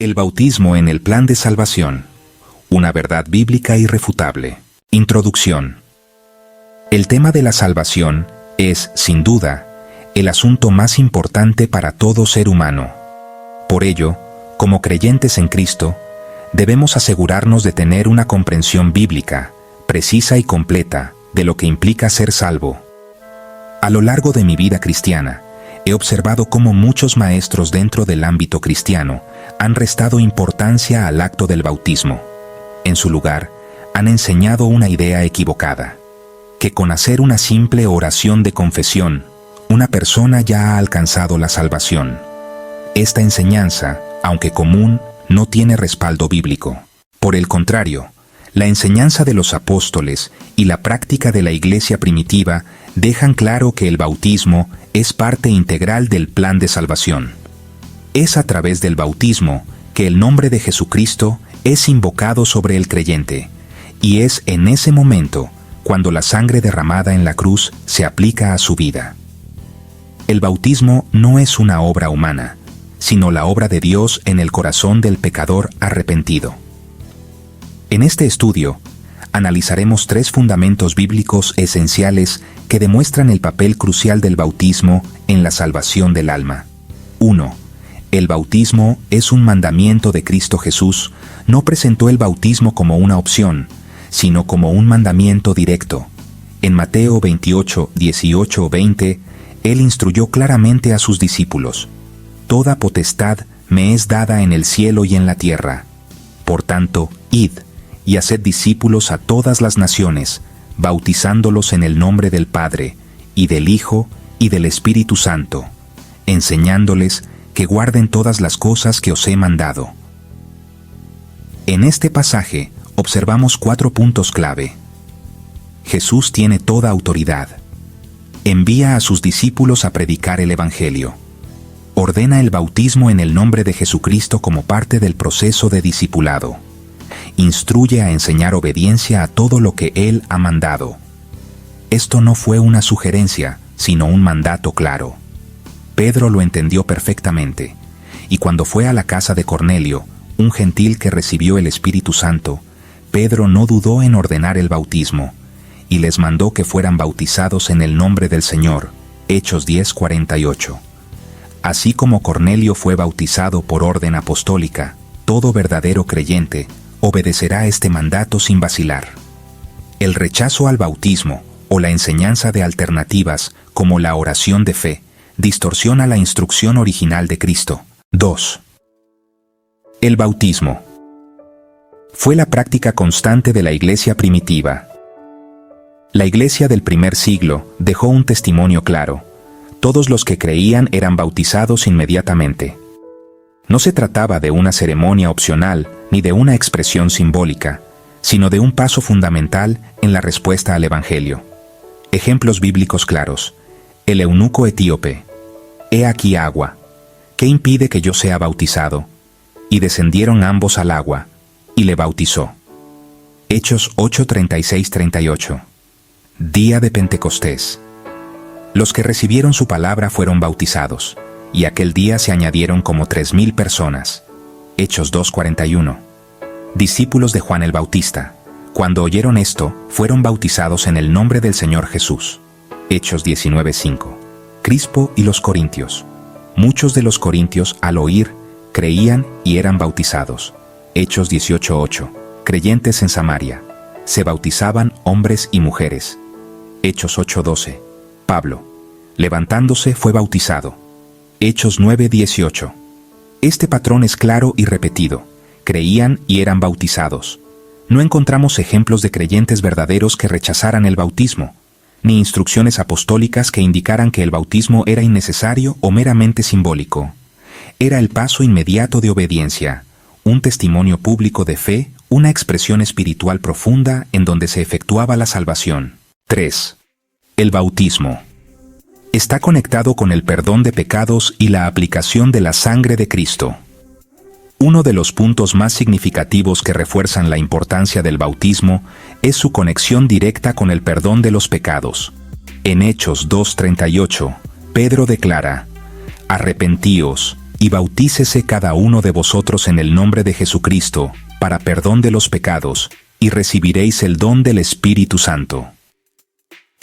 El bautismo en el plan de salvación. Una verdad bíblica irrefutable. Introducción. El tema de la salvación es, sin duda, el asunto más importante para todo ser humano. Por ello, como creyentes en Cristo, debemos asegurarnos de tener una comprensión bíblica, precisa y completa, de lo que implica ser salvo. A lo largo de mi vida cristiana, he observado cómo muchos maestros dentro del ámbito cristiano han restado importancia al acto del bautismo. En su lugar, han enseñado una idea equivocada, que con hacer una simple oración de confesión, una persona ya ha alcanzado la salvación. Esta enseñanza, aunque común, no tiene respaldo bíblico. Por el contrario, la enseñanza de los apóstoles y la práctica de la iglesia primitiva dejan claro que el bautismo es parte integral del plan de salvación. Es a través del bautismo que el nombre de Jesucristo es invocado sobre el creyente, y es en ese momento cuando la sangre derramada en la cruz se aplica a su vida. El bautismo no es una obra humana, sino la obra de Dios en el corazón del pecador arrepentido. En este estudio, analizaremos 3 fundamentos bíblicos esenciales que demuestran el papel crucial del bautismo en la salvación del alma. 1. El bautismo es un mandamiento de Cristo Jesús. No presentó el bautismo como una opción, sino como un mandamiento directo. En Mateo 28, 18 20, Él instruyó claramente a sus discípulos: «Toda potestad me es dada en el cielo y en la tierra. Por tanto, id y haced discípulos a todas las naciones, bautizándolos en el nombre del Padre, y del Hijo, y del Espíritu Santo, enseñándoles que guarden todas las cosas que os he mandado». En este pasaje observamos 4 puntos clave. Jesús tiene toda autoridad. Envía a sus discípulos a predicar el Evangelio. Ordena el bautismo en el nombre de Jesucristo como parte del proceso de discipulado. Instruye a enseñar obediencia a todo lo que Él ha mandado. Esto no fue una sugerencia, sino un mandato claro. Pedro lo entendió perfectamente, y cuando fue a la casa de Cornelio, un gentil que recibió el Espíritu Santo, Pedro no dudó en ordenar el bautismo, y les mandó que fueran bautizados en el nombre del Señor. Hechos 10:48. Así como Cornelio fue bautizado por orden apostólica, todo verdadero creyente obedecerá este mandato sin vacilar. El rechazo al bautismo o la enseñanza de alternativas, como la oración de fe, distorsiona la instrucción original de Cristo. 2. El bautismo fue la práctica constante de la iglesia primitiva. La iglesia del primer siglo dejó un testimonio claro. Todos los que creían eran bautizados inmediatamente. No se trataba de una ceremonia opcional ni de una expresión simbólica, sino de un paso fundamental en la respuesta al Evangelio. Ejemplos bíblicos claros. El eunuco etíope: «He aquí agua. ¿Qué impide que yo sea bautizado?» Y descendieron ambos al agua, y le bautizó. Hechos 8:36-38. Día de Pentecostés. Los que recibieron su palabra fueron bautizados, y aquel día se añadieron como 3,000 personas. Hechos 2:41. Discípulos de Juan el Bautista, cuando oyeron esto, fueron bautizados en el nombre del Señor Jesús. Hechos 19:5. Crispo y los corintios. Muchos de los corintios, al oír, creían y eran bautizados. Hechos 18:8. Creyentes en Samaria. Se bautizaban hombres y mujeres. Hechos 8:12. Pablo, levantándose, fue bautizado. Hechos 9:18. Este patrón es claro y repetido. Creían y eran bautizados. No encontramos ejemplos de creyentes verdaderos que rechazaran el bautismo, ni instrucciones apostólicas que indicaran que el bautismo era innecesario o meramente simbólico. Era el paso inmediato de obediencia, un testimonio público de fe, una expresión espiritual profunda en donde se efectuaba la salvación. 3. El bautismo está conectado con el perdón de pecados y la aplicación de la sangre de Cristo. Uno de los puntos más significativos que refuerzan la importancia del bautismo es su conexión directa con el perdón de los pecados. En Hechos 2:38, Pedro declara: «Arrepentíos y bautícese cada uno de vosotros en el nombre de Jesucristo, para perdón de los pecados, y recibiréis el don del Espíritu Santo.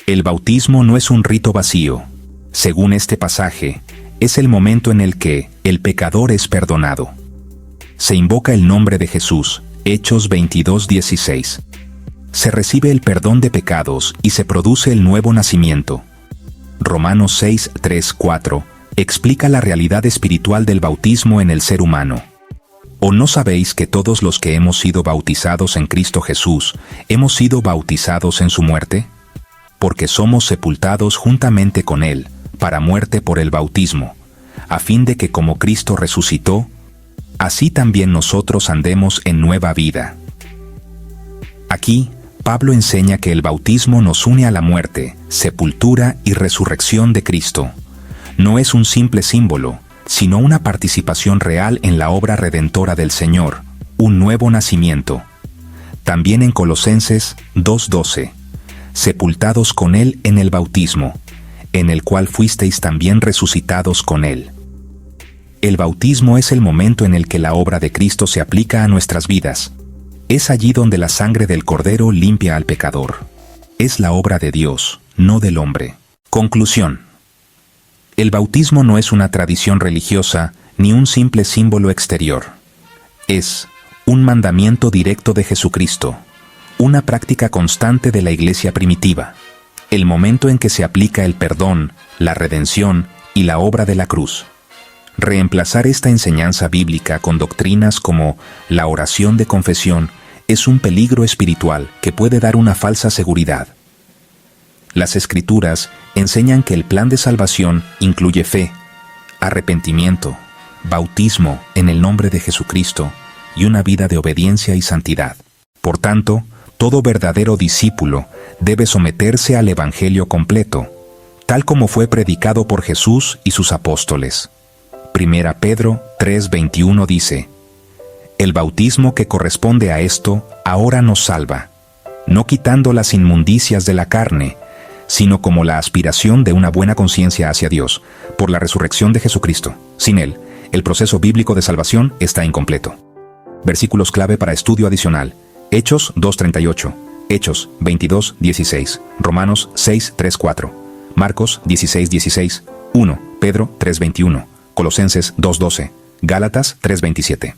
El bautismo no es un rito vacío. Según este pasaje, es el momento en el que el pecador es perdonado. Se invoca el nombre de Jesús, Hechos 22:16. Se recibe el perdón de pecados y se produce el nuevo nacimiento. Romanos 6:3-4 explica la realidad espiritual del bautismo en el ser humano. ¿O no sabéis que todos los que hemos sido bautizados en Cristo Jesús, hemos sido bautizados en su muerte? Porque somos sepultados juntamente con Él, para muerte por el bautismo, a fin de que como Cristo resucitó, así también nosotros andemos en nueva vida. Aquí, Pablo enseña que el bautismo nos une a la muerte, sepultura y resurrección de Cristo. No es un simple símbolo, sino una participación real en la obra redentora del Señor, un nuevo nacimiento. También en Colosenses 2:12, sepultados con Él en el bautismo, en el cual fuisteis también resucitados con Él. El bautismo es el momento en el que la obra de Cristo se aplica a nuestras vidas. Es allí donde la sangre del Cordero limpia al pecador. Es la obra de Dios, no del hombre. Conclusión. El bautismo no es una tradición religiosa ni un simple símbolo exterior. Es un mandamiento directo de Jesucristo, una práctica constante de la Iglesia primitiva, el momento en que se aplica el perdón, la redención y la obra de la cruz. Reemplazar esta enseñanza bíblica con doctrinas como la oración de confesión es un peligro espiritual que puede dar una falsa seguridad. Las Escrituras enseñan que el plan de salvación incluye fe, arrepentimiento, bautismo en el nombre de Jesucristo y una vida de obediencia y santidad. Por tanto, todo verdadero discípulo debe someterse al Evangelio completo, tal como fue predicado por Jesús y sus apóstoles. 1 Pedro 3:21 dice: El bautismo que corresponde a esto ahora nos salva, no quitando las inmundicias de la carne, sino como la aspiración de una buena conciencia hacia Dios, por la resurrección de Jesucristo. Sin Él, el proceso bíblico de salvación está incompleto. Versículos clave para estudio adicional: Hechos 2:38, Hechos 22:16, Romanos 6:3-4, Marcos 16:16, 1 Pedro 3:21, Colosenses 2:12, Gálatas 3:27.